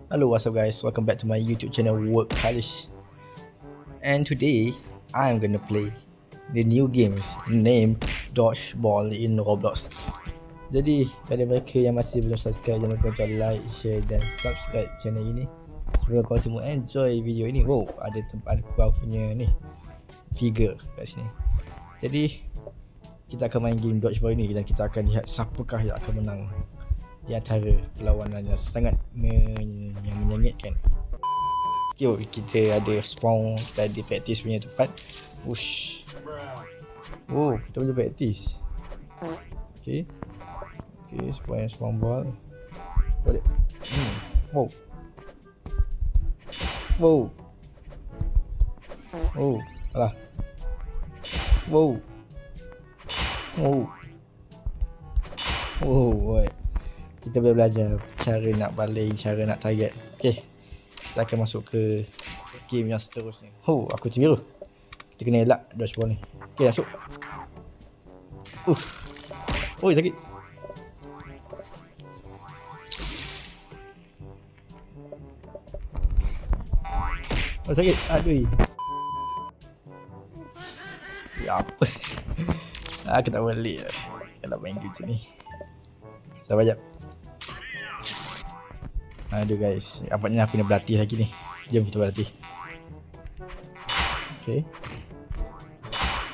Hello, what's up guys? Welcome back to my YouTube channel Work Kalish. And today I'm gonna play the new games named Dodgeball in Roblox. Jadi pada mereka yang masih belum subscribe, jangan lupa untuk like, share dan subscribe channel ini. Semoga korang semua enjoy video ini. Wow, ada tempat aku punya ni figure kat sini. Jadi kita akan main game Dodgeball ini dan kita akan lihat siapakah yang akan menang di antara perlawanan yang sangat menyengitkan. Yo, kita ada spawn, kita ada practice punya tempat. Wush. Oh, kita boleh practice. Okay. Okay, spawn ball. Boleh. Wow. Wow. Oh, alah. Wow. Oh. Oh, boy. Kita boleh belajar cara nak baling, cara nak target. Okay, kita akan masuk ke game yang seterusnya. Oh, aku terbiru. Kita kena elak dodgeball ni. Okay, masuk. Oh, sakit. Oh, sakit. Aduh. Ya apa? Aku tak boleh lah kalau main game macam ni. Sabar jap. Aduh guys, apatnya aku nak berlatih lagi ni. Jom kita berlatih. Okay.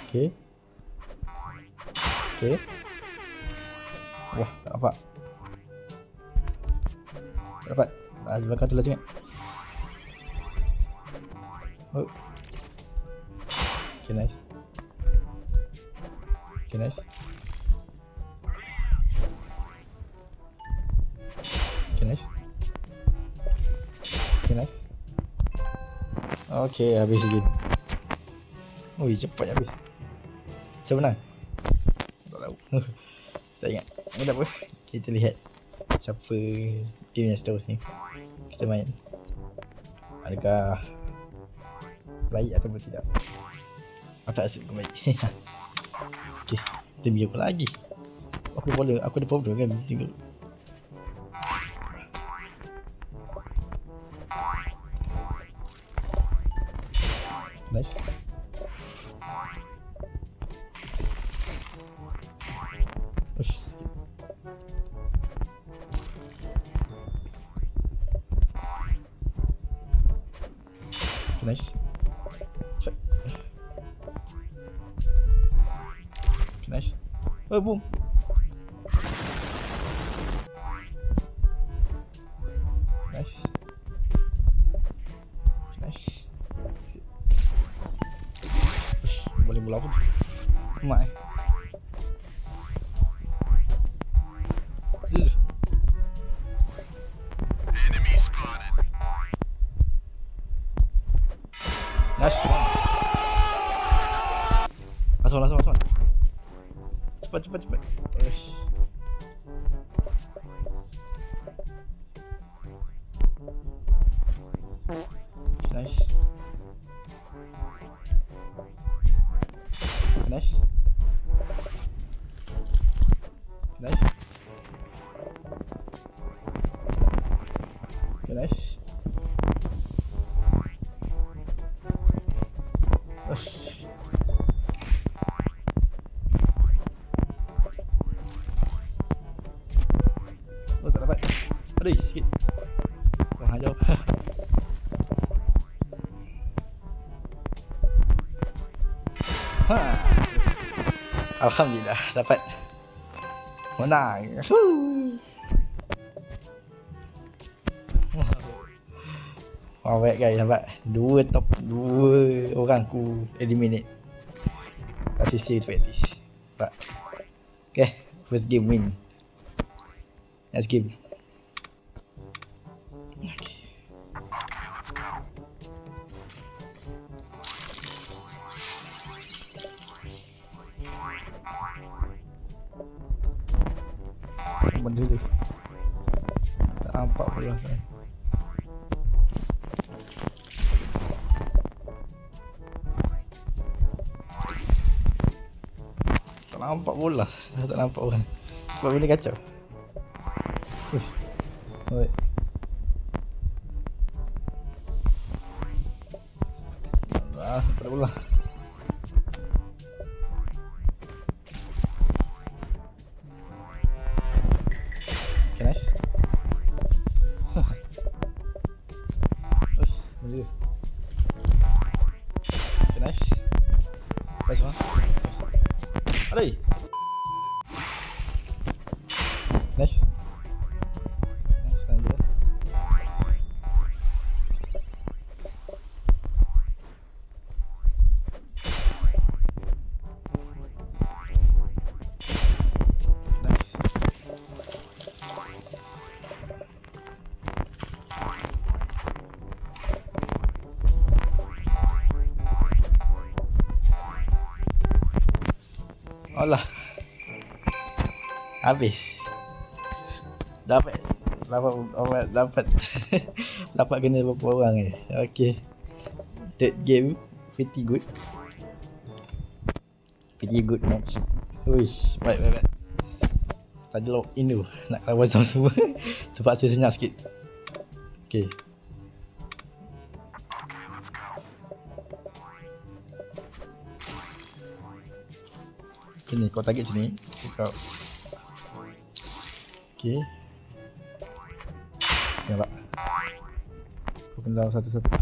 Okay. Okay. Wah, tak nampak. Tak dapat. Sebelah kanan tu lah sangat. Oh. Okay, nice. Okay, nice. Okay, nice. Okay, nice. Okay, habis game. Ui, cepat habis. Siapa menang? Tak tahu. Tak ingat. Tak apa. Kita lihat siapa game yang seterusnya kita main. Adakah baik ataupun tidak? Aku tak rasa bukan baik. Okay, kita biar lagi. Aku ada problem kan? Nice. Ush. Nice. Nice. Oh, boom. Nice. Nice. Boleh bola pun mak nice. Masuk. Cepat. Nice. Nice. Nice. Okay, nice. Oh, tak dapat. Aduh, sikit. Wah, jauh. Alhamdulillah dapat. Menang. Wow, baik guys, dapat 2 orang ku eliminate. Kasih save practice. Okay, first game win. Next game. Okay. Benda tu tak nampak pula kan. Tak nampak bola. Tak nampak orang. Sebab benda kacau. Oi. pada bola. Okay, nice. Uish, boleh. Okay, nice. Nice one. Alay. Nice. Nice, lanjut. Alah. Habis. Dapat dapat kena berapa orang ni. Okey. Third game pretty good. Pretty good match. Uish, baik. Tadi lock in tu nak lawan semua. Terpaksa senyap sikit. Okey. Sini, kau target sini. Kau. Okey. Nampak. Kau kena lawan satu-satu.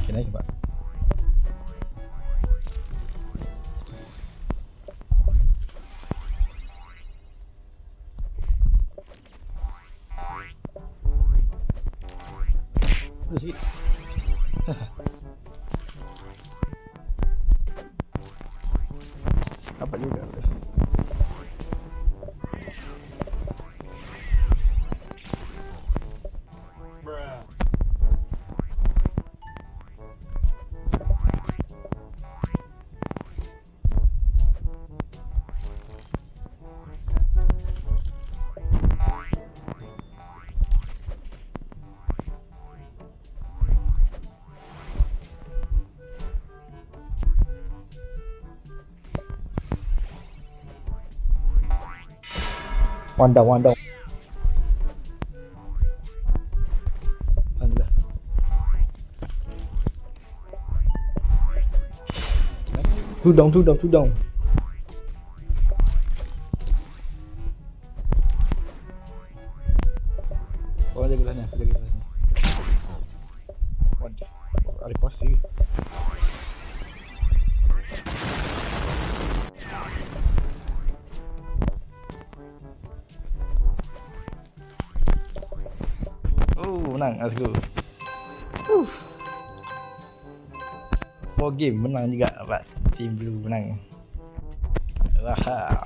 Okey, nice nampak. Sikit. Dapat juga. One down. Alhamdulillah. Two down. Kau jaga belah ni. Waduh, ada kuasa. Menang, let's go. 4 game menang juga dapat. Team Blue menang. Wah.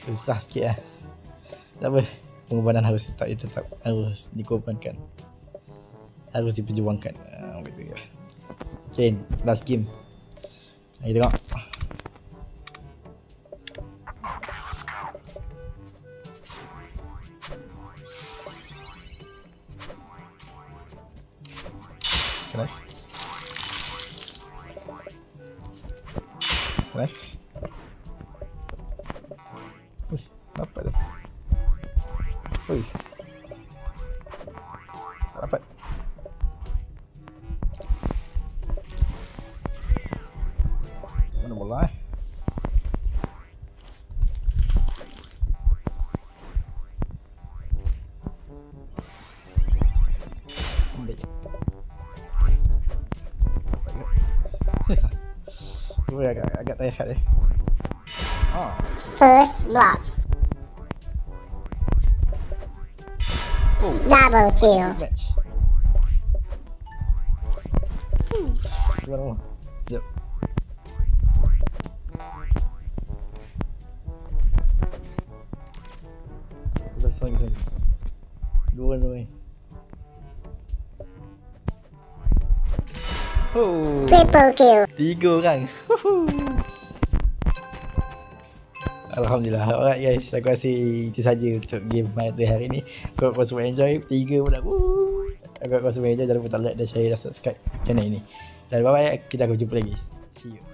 Susah sikit lah. Tak apa, pengorbanan harus tetap harus dikorbankan. Harus diperjuangkan. Begitu ya. Okay, last game. Mari tengok. Nice. Uish, dapat dah. Uish. Tak dapat. Mana bola ambil. Gue agak tayar deh. First blood. Double kill. Match. Gimana? Jap. Lagi. Dua. Oh. Triple kill. 3 orang. Alhamdulillah. Alright guys, aku rasa itu saja untuk game Marathon hari ni. Kalau kau semua enjoy, 3 pula. Kalau kau semua enjoy, jangan lupa like dan share dan subscribe channel ini. Dan bye bye, kita akan jumpa lagi. See you.